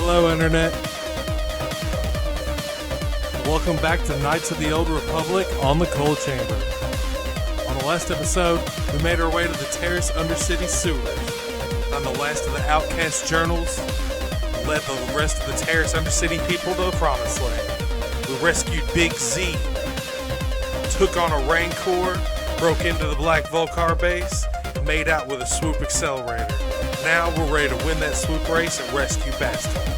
Hello, Internet. Welcome back to Knights of the Old Republic on the Coal Chamber. On the last episode, we made our way to the Taris Undercity sewers. On the last of the outcast journals, we led the rest of the Taris Undercity people to the Promised Land. We rescued Big Z, took on a Rancor, broke into the Black Volcar base, and made out with a swoop accelerator. Now we're ready to win that swoop race and rescue Bastilla.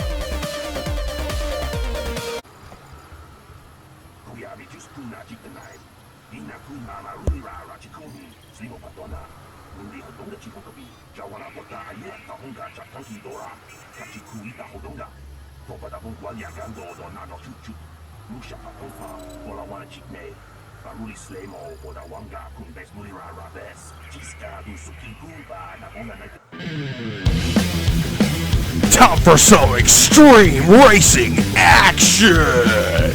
Time for some extreme racing action!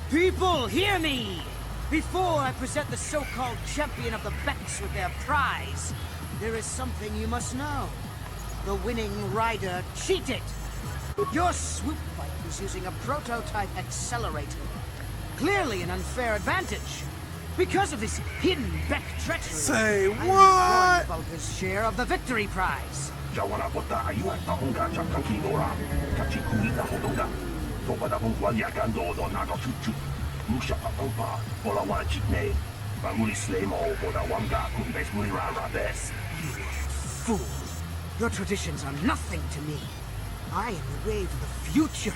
People, hear me! Before I present the so-called champion of the Becks with their prize, there is something you must know. The winning rider cheated. Your swoop bike was using a prototype accelerator. Clearly an unfair advantage. Because of this hidden Beck treachery, Say what? I'm enjoying Vulca's share of the victory prize. Fool! Your traditions are nothing to me. I am the wave of the future.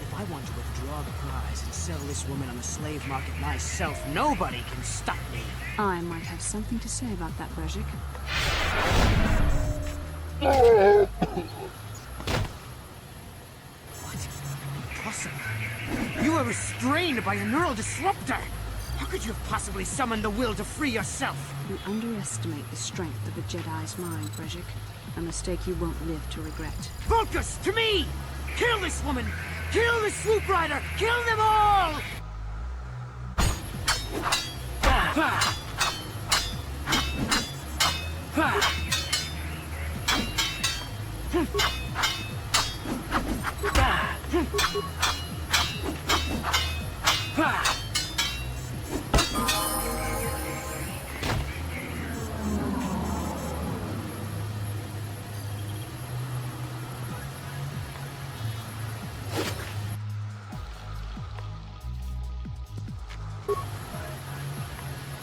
If I want to withdraw the prize and sell this woman on the slave market myself, nobody can stop me. I might have something to say about that, Brejik. What? Impossible. You were restrained by a neural disruptor. How could you have possibly summoned the will to free yourself? You underestimate the strength of a Jedi's mind, Brejik. A mistake you won't live to regret. Vulcus, to me! Kill this woman! Kill the swoop rider! Kill them all!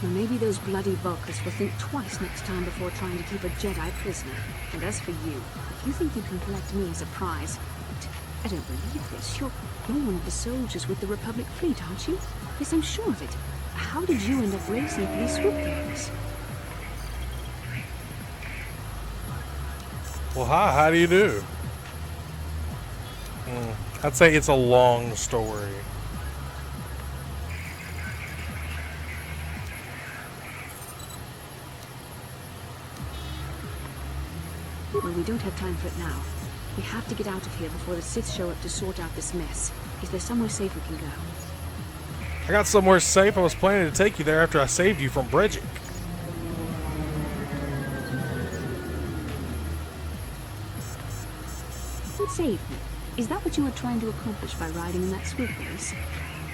Well, maybe those bloody Vulcans will think twice next time before trying to keep a Jedi prisoner. And as for you, if you think you can collect me as a prize... I don't believe this. You're one of the soldiers with the Republic fleet, aren't you? Yes, I'm sure of it. How did you end up racing for these swoop games? Well, hi, how do you do? I'd say it's a long story. Well, we don't have time for it now. We have to get out of here before the Sith show up to sort out this mess. Is there somewhere safe we can go? I got somewhere safe. I was planning to take you there after I saved you from Brejik. Save me. Is that what you were trying to accomplish by riding in that swoop race?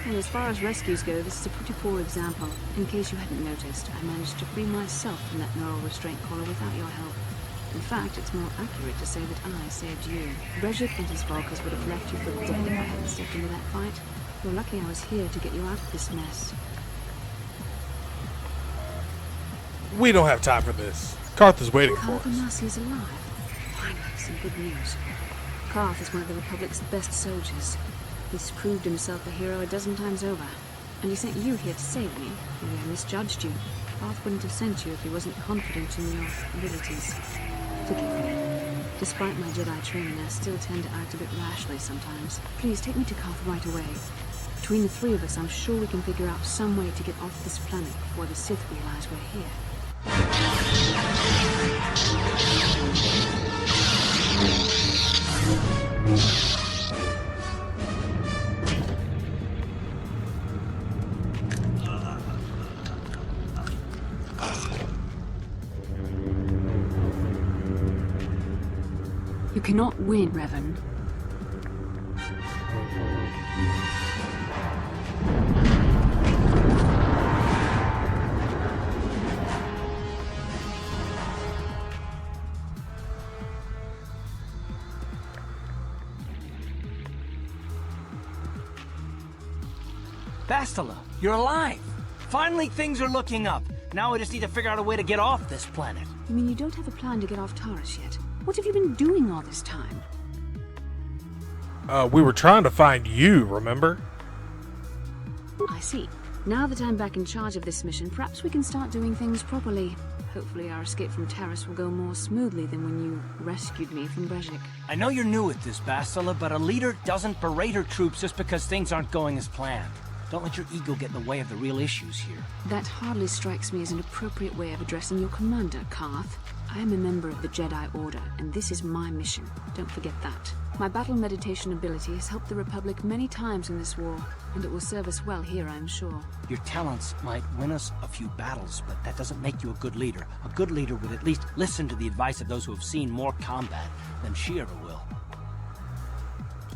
Well, as far as rescues go, this is a pretty poor example. In case you hadn't noticed, I managed to free myself from that neural restraint collar without your help. In fact, it's more accurate to say that I saved you. Brejik and his Vulcans would have left you for dead if I hadn't stepped into that fight. You're lucky I was here to get you out of this mess. We don't have time for this. Karth is waiting for us. Nasi is alive. Finally, some good news. Karth is one of the Republic's best soldiers. He's proved himself a hero a dozen times over. And he sent you here to save me. Maybe I misjudged you. Karth wouldn't have sent you if he wasn't confident in your abilities. Forgive me. Despite my Jedi training, I still tend to act a bit rashly sometimes. Please take me to Karth right away. Between the three of us, I'm sure we can figure out some way to get off this planet before the Sith realize we're here. You cannot win, Revan. Bastilla, you're alive! Finally, things are looking up. Now we just need to figure out a way to get off this planet. You mean you don't have a plan to get off Taris yet? What have you been doing all this time? We were trying to find you, remember? I see. Now that I'm back in charge of this mission, perhaps we can start doing things properly. Hopefully our escape from Taris will go more smoothly than when you rescued me from Brejik. I know you're new at this, Bastilla, but a leader doesn't berate her troops just because things aren't going as planned. Don't let your ego get in the way of the real issues here. That hardly strikes me as an appropriate way of addressing your commander, Karth. I am a member of the Jedi Order, and this is my mission. Don't forget that. My battle meditation ability has helped the Republic many times in this war, and it will serve us well here, I am sure. Your talents might win us a few battles, but that doesn't make you a good leader. A good leader would at least listen to the advice of those who have seen more combat than she ever will.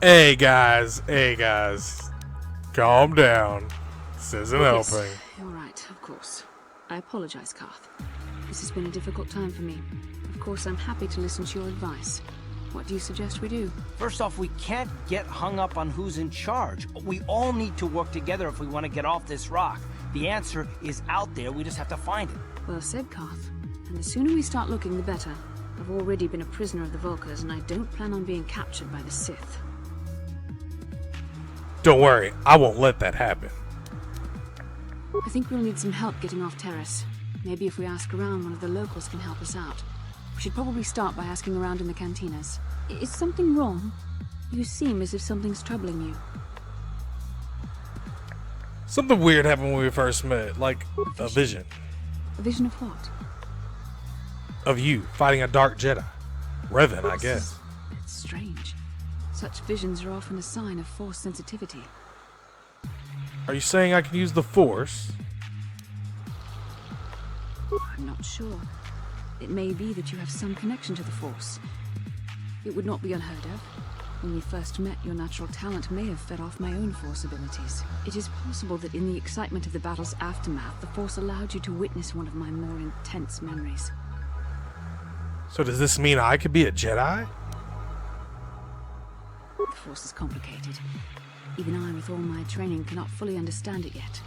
Hey guys. Calm down. This isn't helping. All right, of course. I apologize, Karth. This has been a difficult time for me. Of course, I'm happy to listen to your advice. What do you suggest we do? First off, we can't get hung up on who's in charge. We all need to work together if we want to get off this rock. The answer is out there, we just have to find it. Well said, Karth. And the sooner we start looking, the better. I've already been a prisoner of the Vulkars, and I don't plan on being captured by the Sith. Don't worry, I won't let that happen. I think we'll need some help getting off Taris. Maybe if we ask around, one of the locals can help us out. We should probably start by asking around in the cantinas. Is something wrong? You seem as if something's troubling you. Something weird happened when we first met, like a vision. A vision of what? Of you fighting a dark Jedi. Revan, I guess. It's strange. Such visions are often a sign of Force sensitivity. Are you saying I can use the Force? I'm not sure. It may be that you have some connection to the Force. It would not be unheard of. When we first met, your natural talent may have fed off my own Force abilities. It is possible that in the excitement of the battle's aftermath, the Force allowed you to witness one of my more intense memories. So does this mean I could be a Jedi? The Force is complicated. Even I, with all my training, cannot fully understand it yet.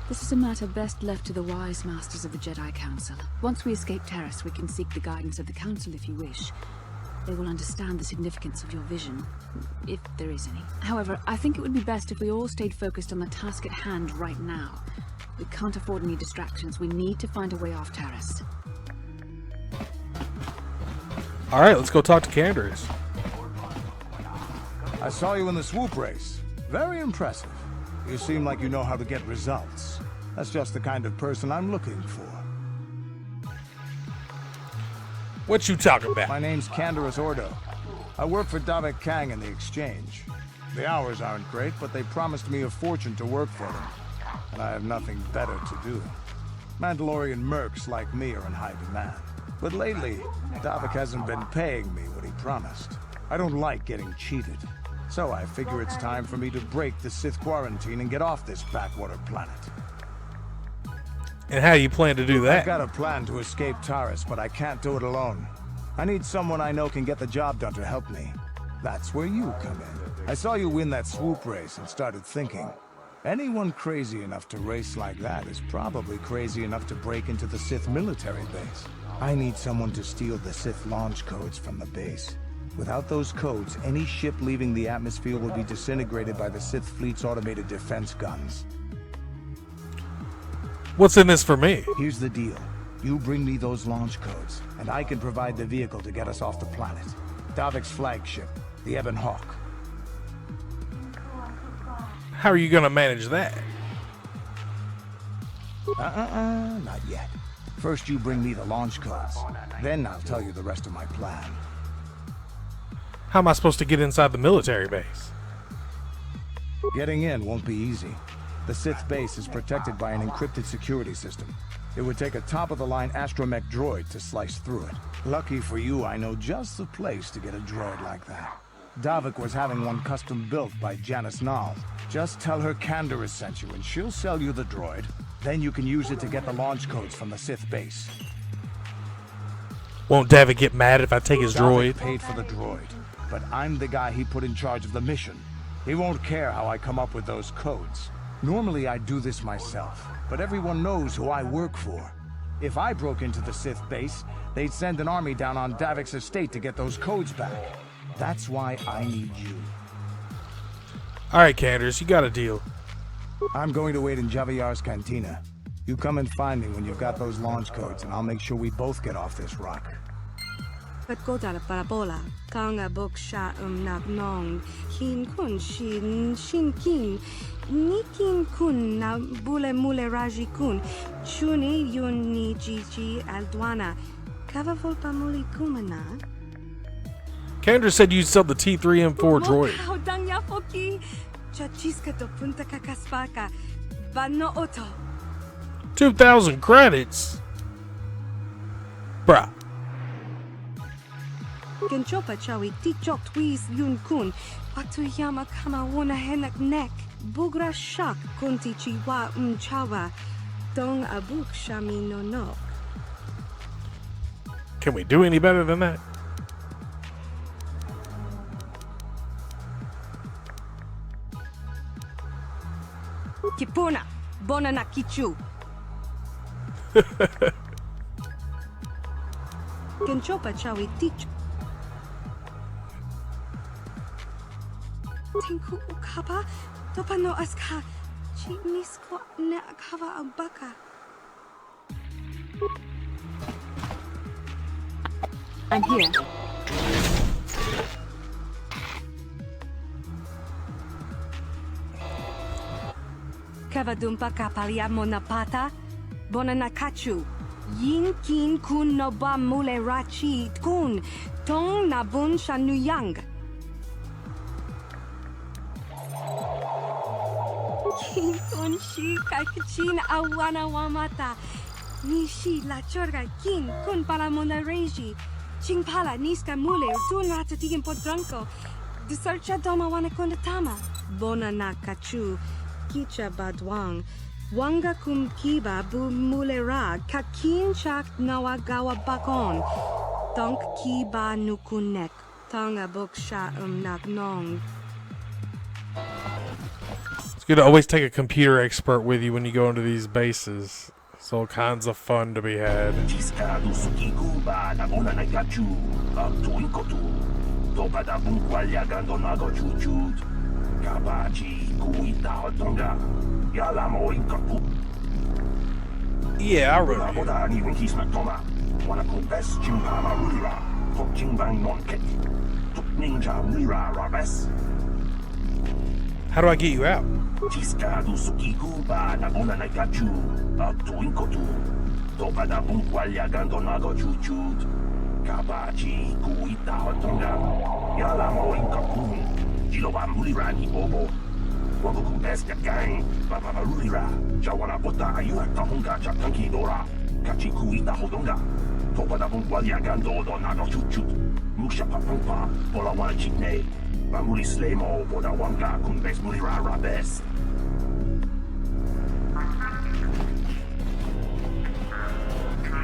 This is a matter best left to the wise masters of the Jedi Council. Once we escape Taris, we can seek the guidance of the Council if you wish. They will understand the significance of your vision, if there is any. However, I think it would be best if we all stayed focused on the task at hand right now. We can't afford any distractions. We need to find a way off Taris. Alright, let's go talk to Candace. I saw you in the swoop race. Very impressive. You seem like you know how to get results. That's just the kind of person I'm looking for. What you talking about? My name's Candaris Ordo. I work for Davik Kang in the Exchange. The hours aren't great, but they promised me a fortune to work for them. And I have nothing better to do. Mandalorian mercs like me are in high demand. But lately, Davik hasn't been paying me what he promised. I don't like getting cheated. So I figure it's time for me to break the Sith quarantine and get off this backwater planet. And how do you plan to do that? I've got a plan to escape Taris, but I can't do it alone. I need someone I know can get the job done to help me. That's where you come in. I saw you win that swoop race and started thinking, anyone crazy enough to race like that is probably crazy enough to break into the Sith military base. I need someone to steal the Sith launch codes from the base. Without those codes, any ship leaving the atmosphere will be disintegrated by the Sith fleet's automated defense guns. What's in this for me? Here's the deal. You bring me those launch codes, and I can provide the vehicle to get us off the planet. Davik's flagship, the Ebon Hawk. How are you gonna manage that? Not yet. First you bring me the launch codes. Then I'll tell you the rest of my plan. How am I supposed to get inside the military base? Getting in won't be easy. The Sith base is protected by an encrypted security system. It would take a top-of-the-line astromech droid to slice through it. Lucky for you, I know just the place to get a droid like that. Davik was having one custom built by Janice Nall. Just tell her Candaris sent you and she'll sell you the droid. Then you can use it to get the launch codes from the Sith base. Won't Davik get mad if I take his droid? Davik paid for the droid, but I'm the guy he put in charge of the mission. He won't care how I come up with those codes. Normally I'd do this myself, but everyone knows who I work for. If I broke into the Sith base, they'd send an army down on Davik's estate to get those codes back. That's why I need you. Alright, Candaris, you got a deal. I'm going to wait in Javier's cantina. You come and find me when you've got those launch codes, and I'll make sure we both get off this rock. But KOTOR parabola, kanga bok sha nak nong, hin kun shin kin, nikin kun na bule mule raji kun, chuni yun ni gigi aldwana, kava volpa muli kumana. Candaris said you'd sell the T3M4 droid. How dang ya foki, chachiska to punta kakaspaka, bano oto. 2,000 credits? Bruh. Genchopa chawi tikchok twis yun kun, patuyama kama wona henak nek, bugra shak kunti chiwa chawa, dong abuk shami no nok. Can we do any better than that? Kipuna, bona na kichu. Genchopa chawi tikchok. Tinku ukapa, topano aska, chinisko ne akava abaka. I'm here. Kavadumpa kapaliamo na pata, bona na kachu. Yin kin kun no ba mule rachi kun, tong na bun shanuyang. Kin kun shi kakachin awana wamata. Nishi la chorga kin kun para mona reji. Ching pala niska mule tun rata tigin podranko. Disarcha doma wana kondatama. Bona na kachu. Kicha badwang. Wanga kum kiba bu mulera kakin chak nawagawa bakon. Donk kiba nukunek. Tonga boksha nak nong. It's good to always take a computer expert with you when you go into these bases. It's all kinds of fun to be had. Yeah, I remember. How do I get you out?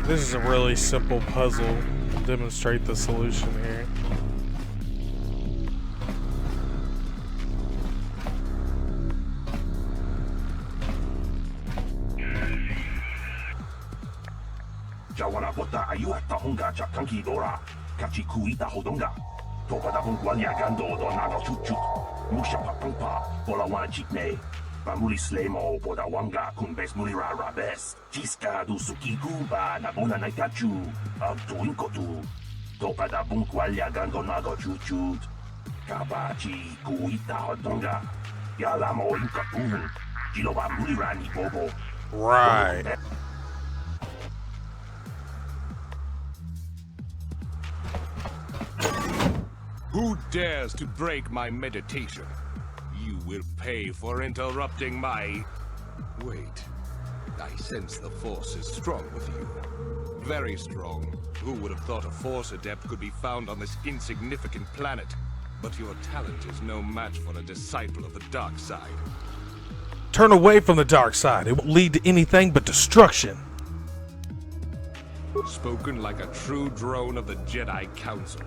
This is a really simple puzzle. I'll demonstrate the solution here. Right. Who dares to break my meditation? You will pay for interrupting my... Wait. I sense the Force is strong with you. Very strong. Who would have thought a Force adept could be found on this insignificant planet? But your talent is no match for a disciple of the dark side. Turn away from the dark side. It won't lead to anything but destruction. Spoken like a true drone of the Jedi Council.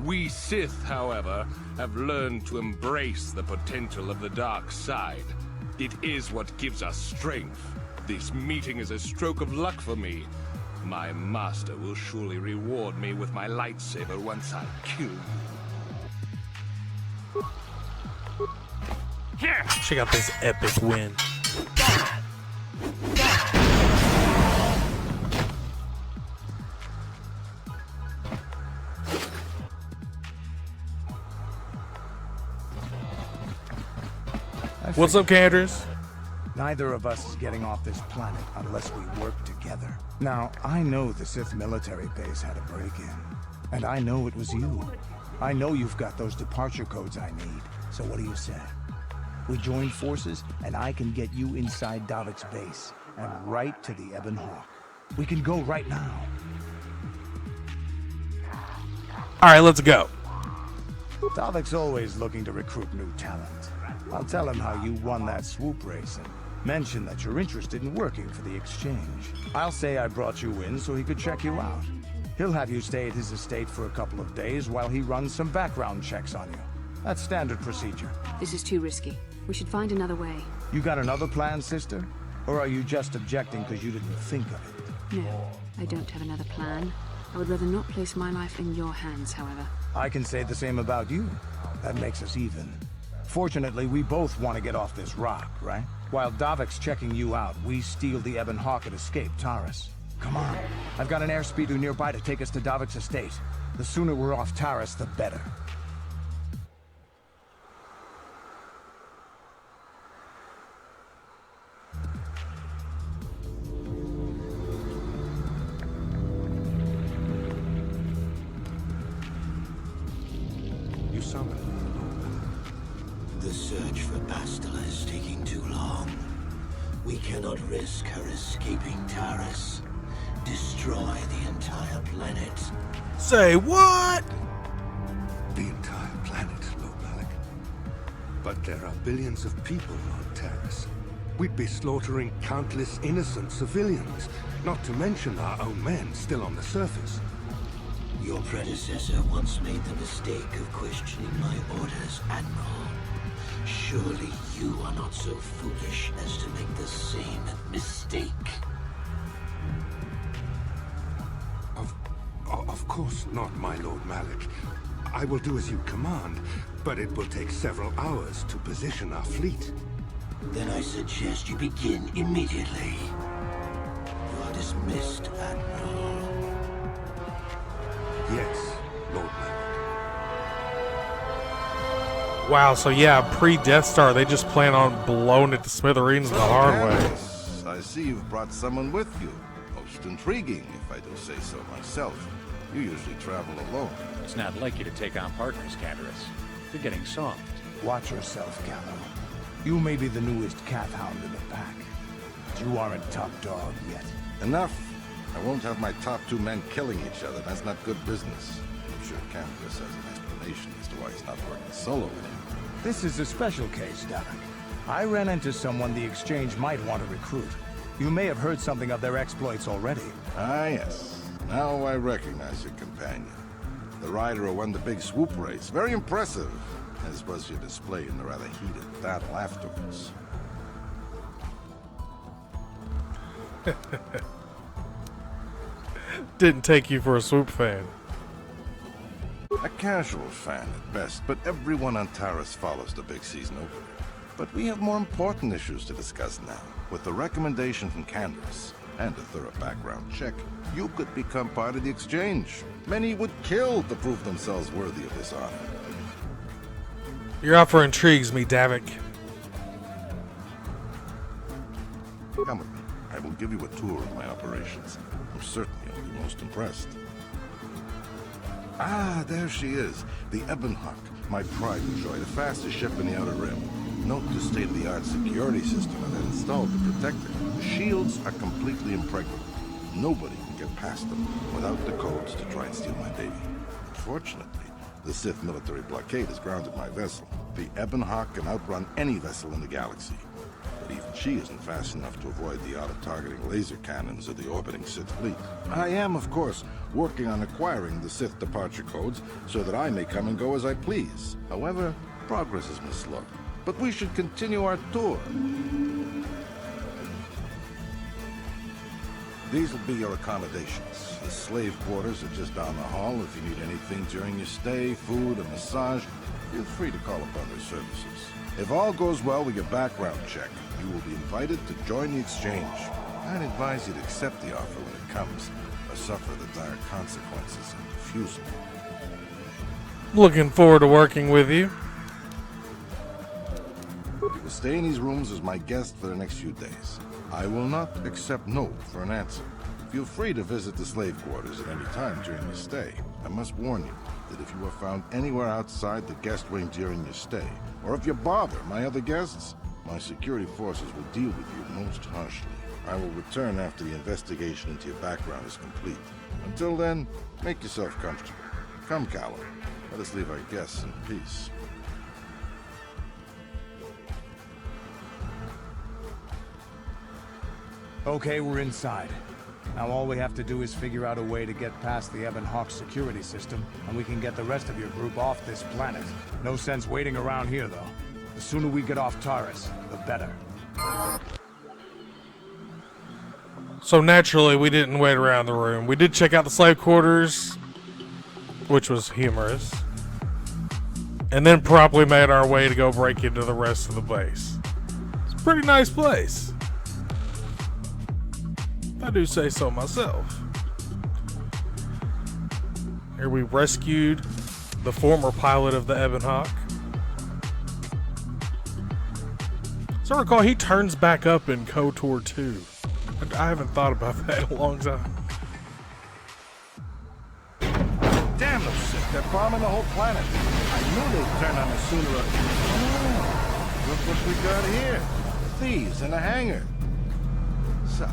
We Sith, however, have learned to embrace the potential of the dark side. It is what gives us strength. This meeting is a stroke of luck for me. My master will surely reward me with my lightsaber once I kill you. Check out this epic win. What's up, Canders? Neither of us is getting off this planet unless we work together. Now, I know the Sith military base had a break-in. And I know it was you. I know you've got those departure codes I need. So what do you say? We join forces, and I can get you inside Davik's base, and right to the Ebon Hawk. We can go right now. Alright, let's go. Davik's always looking to recruit new talent. I'll tell him how you won that swoop race and mention that you're interested in working for the exchange. I'll say I brought you in so he could check you out. He'll have you stay at his estate for a couple of days while he runs some background checks on you. That's standard procedure. This is too risky. We should find another way. You got another plan, sister? Or are you just objecting because you didn't think of it? No, I don't have another plan. I would rather not place my life in your hands, however. I can say the same about you. That makes us even. Fortunately, we both want to get off this rock, right? While Davik's checking you out, we steal the Ebon Hawk and escape Taris. Come on. I've got an airspeeder nearby to take us to Davik's estate. The sooner we're off Taris, the better. You summoned me. The search for Bastilla is taking too long. We cannot risk her escaping Taris. Destroy the entire planet. Say what? The entire planet, Lord Malik. But there are billions of people on Taris. We'd be slaughtering countless innocent civilians, not to mention our own men still on the surface. Your predecessor once made the mistake of questioning my orders, Admiral. Surely you are not so foolish as to make the same mistake. Of course not, my Lord Malik. I will do as you command, but it will take several hours to position our fleet. Then I suggest you begin immediately. You are dismissed, Admiral. Yes, Lord Malik. Wow, so yeah, pre-Death Star, they just plan on blowing it to smithereens the hard way. Taris, I see you've brought someone with you. Most intriguing, if I do say so myself. You usually travel alone. It's not like you to take on partners, Taris. You're getting soft. Watch yourself, Gallo. You may be the newest cat hound in the pack, but you aren't top dog yet. Enough. I won't have my top two men killing each other. That's not good business. I'm sure Candace has an explanation as to why he's not working solo with you. This is a special case, Davik. I ran into someone the exchange might want to recruit. You may have heard something of their exploits already. Ah, yes. Now I recognize your companion. The rider who won the big swoop race. Very impressive, as was your display in the rather heated battle afterwards. Didn't take you for a swoop fan. A casual fan at best, but everyone on Taris follows the big season opener. But we have more important issues to discuss now. With the recommendation from Candace and a thorough background check, you could become part of the exchange. Many would kill to prove themselves worthy of this honor. Your offer intrigues me, Davik. Come with me. I will give you a tour of my operations. I'm certain you'll be most impressed. Ah, there she is. The Ebonhawk, my pride and joy, the fastest ship in the Outer Rim. Note the state-of-the-art security system I've had installed to protect it. The shields are completely impregnable. Nobody can get past them without the codes to try and steal my baby. Fortunately, the Sith military blockade has grounded my vessel. The Ebonhawk can outrun any vessel in the galaxy. But even she isn't fast enough to avoid the auto-targeting laser cannons of the orbiting Sith fleet. I am, of course, working on acquiring the Sith departure codes so that I may come and go as I please. However, progress has been slow. But we should continue our tour. These will be your accommodations. The slave quarters are just down the hall. If you need anything during your stay, food, a massage, feel free to call upon their services. If all goes well with your background check, you will be invited to join the exchange. I'd advise you to accept the offer when it comes, or suffer the dire consequences of refusal. Looking forward to working with you. You will stay in these rooms as my guest for the next few days. I will not accept no for an answer. Feel free to visit the slave quarters at any time during your stay. I must warn you that if you are found anywhere outside the guest wing during your stay, or if you bother my other guests, my security forces will deal with you most harshly. I will return after the investigation into your background is complete. Until then, make yourself comfortable. Come, Callum. Let us leave our guests in peace. Okay, we're inside. Now all we have to do is figure out a way to get past the Ebonhawk security system, and we can get the rest of your group off this planet. No sense waiting around here, though. The sooner we get off Taris, the better. So naturally, we didn't wait around the room. We did check out the slave quarters, which was humorous, and then promptly made our way to go break into the rest of the base. It's a pretty nice place, I do say so myself. Here we rescued the former pilot of the Ebonhawk. So I recall he turns back up in KOTOR 2. I haven't thought about that in a long time. Damn those Sith, they're bombing the whole planet. I knew they'd turn on us sooner or... Oh, look what we got here. Thieves in a hangar. So,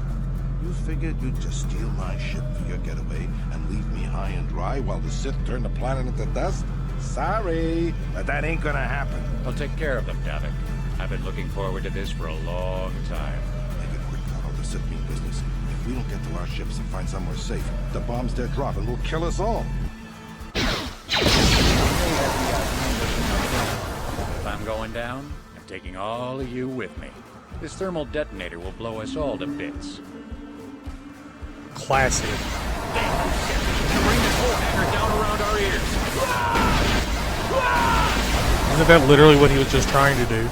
you figured you'd just steal my ship for your getaway and leave me high and dry while the Sith turn the planet into dust? Sorry, but that ain't gonna happen. I'll take care of them, Davik. I've been looking forward to this for a long time. Make it quick, Carl. The Sith mean business. If we don't get to our ships and find somewhere safe, the bombs they're dropping will kill us all. If I'm going down, I'm taking all of you with me. This thermal detonator will blow us all to bits. Classic. Bring this whole hangar down around our ears. Isn't that literally what he was just trying to do?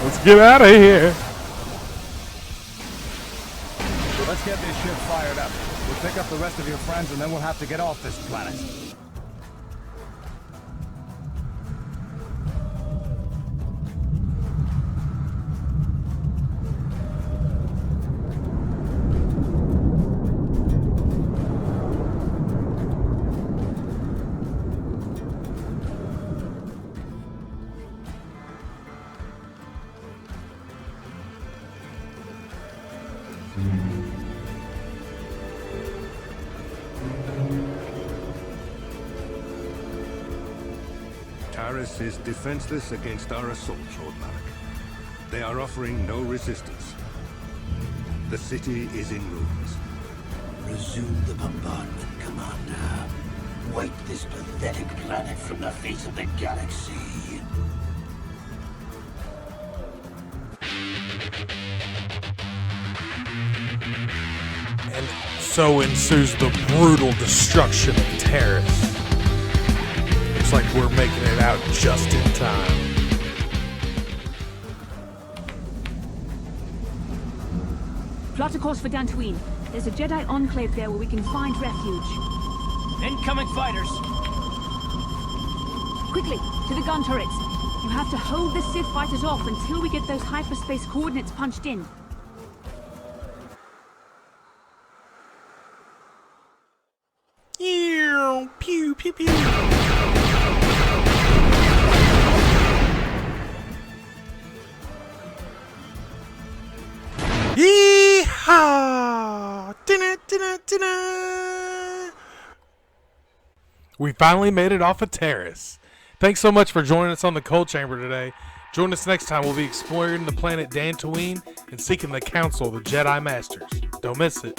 Let's get out of here. Let's get this ship fired up. We'll pick up the rest of your friends and then we'll have to get off this planet. Taris is defenseless against our assault, Lord Malak. They are offering no resistance. The city is in ruins. Resume the bombardment, Commander. Wipe this pathetic planet from the face of the galaxy. And so ensues the brutal destruction of Taris. Looks like we're making it out just in time. Plot a course for Dantooine. There's a Jedi enclave there where we can find refuge. Incoming fighters. Quickly, to the gun turrets. You have to hold the Sith fighters off until we get those hyperspace coordinates punched in. Pew, pew, pew. Yee-haw! Dinna. We finally made it off of Taris. Thanks so much for joining us on the Cold Chamber today. Join us next time. We'll be exploring the planet Dantooine and seeking the counsel of the Jedi Masters. Don't miss it.